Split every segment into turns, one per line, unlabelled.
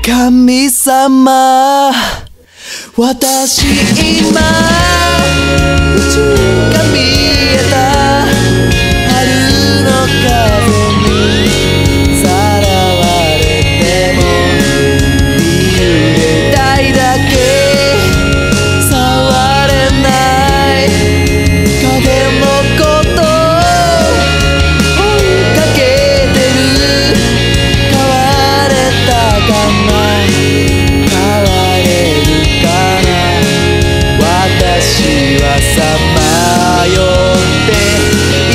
神様、私今宇宙が見えた。春の風にさらわれても理由で痛いだけ触れない影のこと追いかけてる。変われたかな、変われるかな。私はさまよってい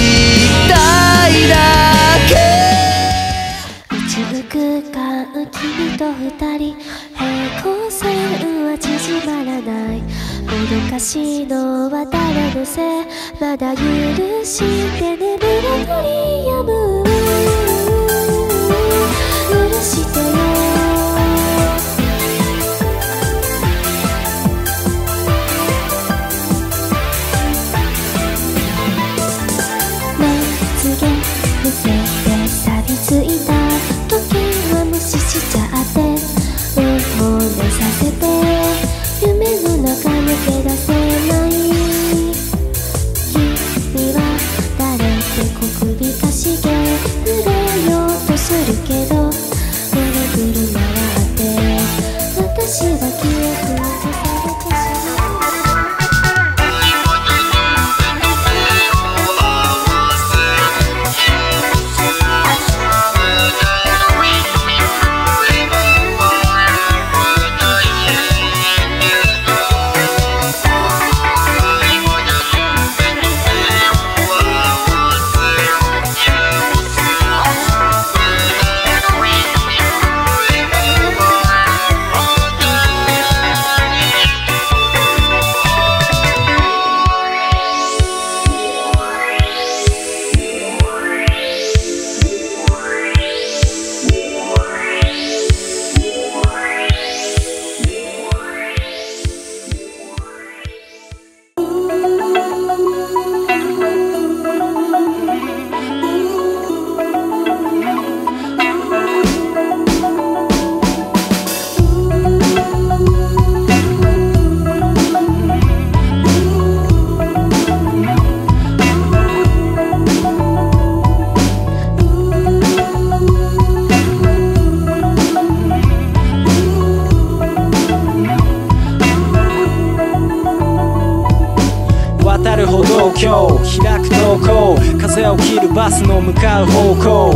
たいだけ。
宇宙空間、君と二人、平行線は縮まらない。もどかしいのは誰のせい、まだ許してね、プprod.Leo、許してよ。まつげ伏せて錆びついた時計は無視しちゃって、もう寝させて夢の中抜け出せない。君は誰って小首かしげ触れようとするけど、ぐるぐる回って私は記憶を消されてしまう。
渡る歩道橋、開く瞳孔、風を切るバスの向かう方向。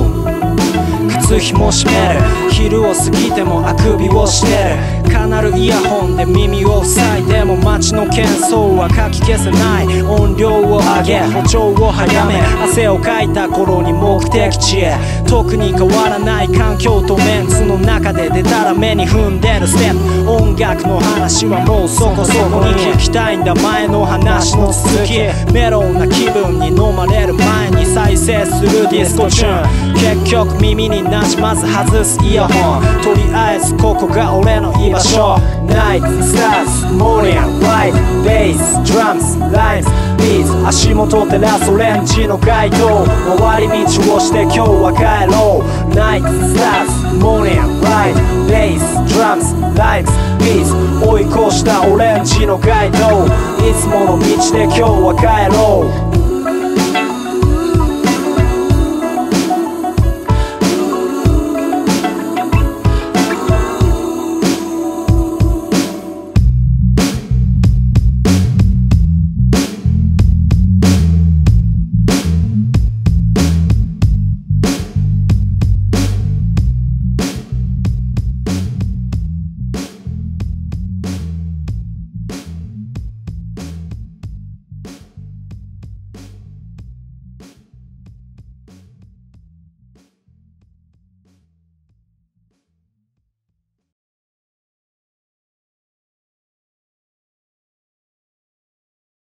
靴紐締める、昼を過ぎてもあくびをしてる。カナルイヤホンで耳を塞いでも街の喧騒はかき消せない。音量を上げ歩調を速め、汗をかいた頃に目的地へ。特に変わらない環境とメンツの中で出たら目に踏んでるステップ。音楽の話はもうそこそこに聞きたいんだ、前の話の続き。メロンな気分に飲まれる前に再生するディスコチューン。結局耳になじまず外すイヤホン。とりあえずここが俺の居場所。ナイト、スターズ、モーニング、ライト、ベース、ドラムス、ライムズ、ビーズ。足元照らすオレンジの街灯。回り道をして今日は帰ろう。ナイト、スターズ、モーニング、ライト、ベース、ドラムス、ライムズ、ビーズ。追い越したオレンジの街灯。いつもの道で今日は帰ろう。